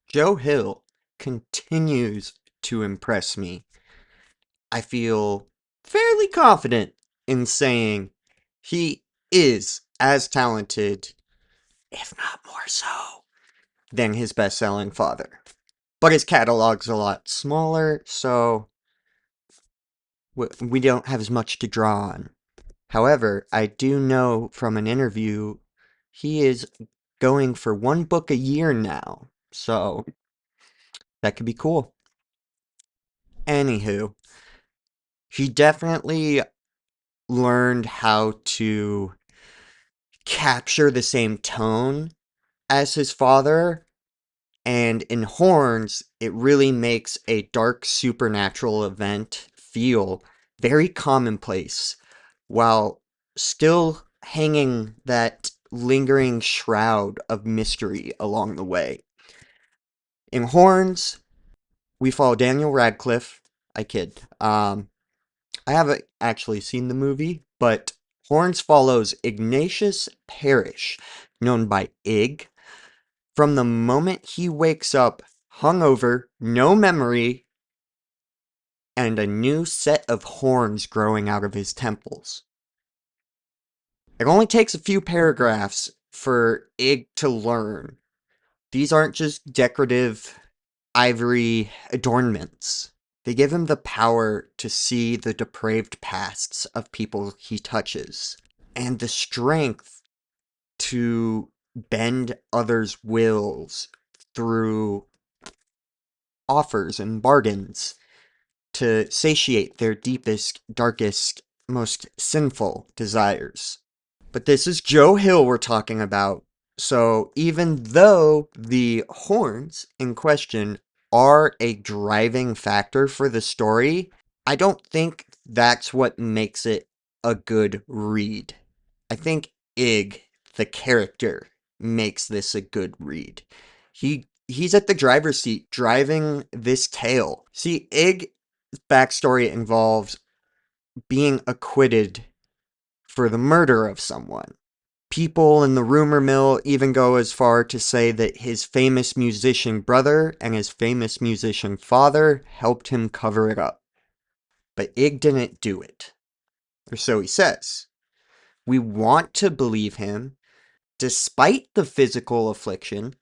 Joe Hill continues to impress me. I feel fairly confident in saying he is as talented, if not more so, than his best-selling father. But his catalog's a lot smaller, so we don't have as much to draw on. However, I do know from an interview he is going for one book a year now, so that could be cool. Anywho, he definitely learned how to capture the same tone as his father, and in Horns, it really makes a dark supernatural event feel very commonplace while still hanging that lingering shroud of mystery along the way. In Horns, we follow Daniel Radcliffe. I kid. I haven't actually seen the movie, but Horns follows Ignatius Parrish, known by Ig, from the moment he wakes up hungover, no memory, and a new set of horns growing out of his temples. It only takes a few paragraphs for Ig to learn. These aren't just decorative ivory adornments. They give him the power to see the depraved pasts of people he touches, and the strength to bend others' wills through offers and bargains to satiate their deepest, darkest, most sinful desires. But this is Joe Hill we're talking about, so even though the horns in question are a driving factor for the story, I don't think that's what makes it a good read. I think Ig, the character, makes this a good read. He's at the driver's seat driving this tale. See, Ig's backstory involves being acquitted for the murder of someone. People in the rumor mill even go as far to say that his famous musician brother and his famous musician father helped him cover it up. But Ig didn't do it. Or so he says. We want to believe him, despite the physical affliction,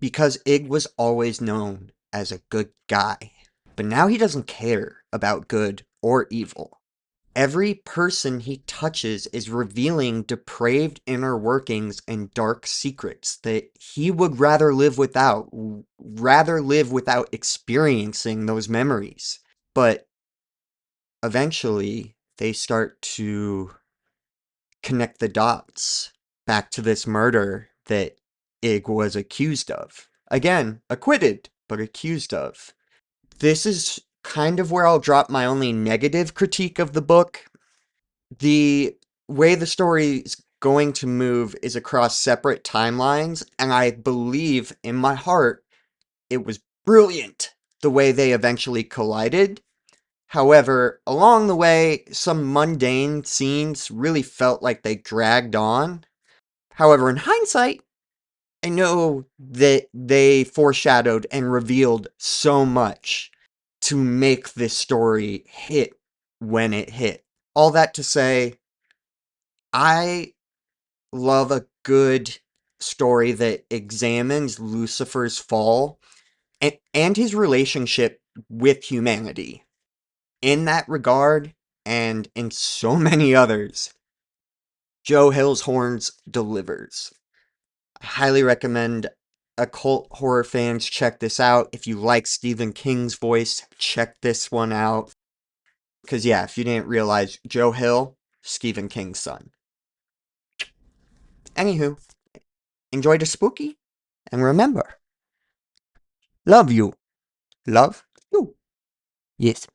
because Ig was always known as a good guy. But now he doesn't care about good or evil. Every person he touches is revealing depraved inner workings and dark secrets that he would rather live without experiencing those memories. But eventually, they start to connect the dots back to this murder that Ig was accused of. Again, acquitted, but accused of. This is kind of where I'll drop my only negative critique of the book. The way the story is going to move is across separate timelines, and I believe in my heart it was brilliant the way they eventually collided. However, along the way, some mundane scenes really felt like they dragged on. However, in hindsight, I know that they foreshadowed and revealed so much to make this story hit when it hit. All that to say, I love a good story that examines Lucifer's fall and his relationship with humanity. In that regard, and in so many others, Joe Hill's Horns delivers. I highly recommend occult horror fans check this out. If you like Stephen King's voice, check this one out. Because, yeah, if you didn't realize, Joe Hill, Stephen King's son. Anywho, enjoy the spooky, and remember, love you. Love you. Yes.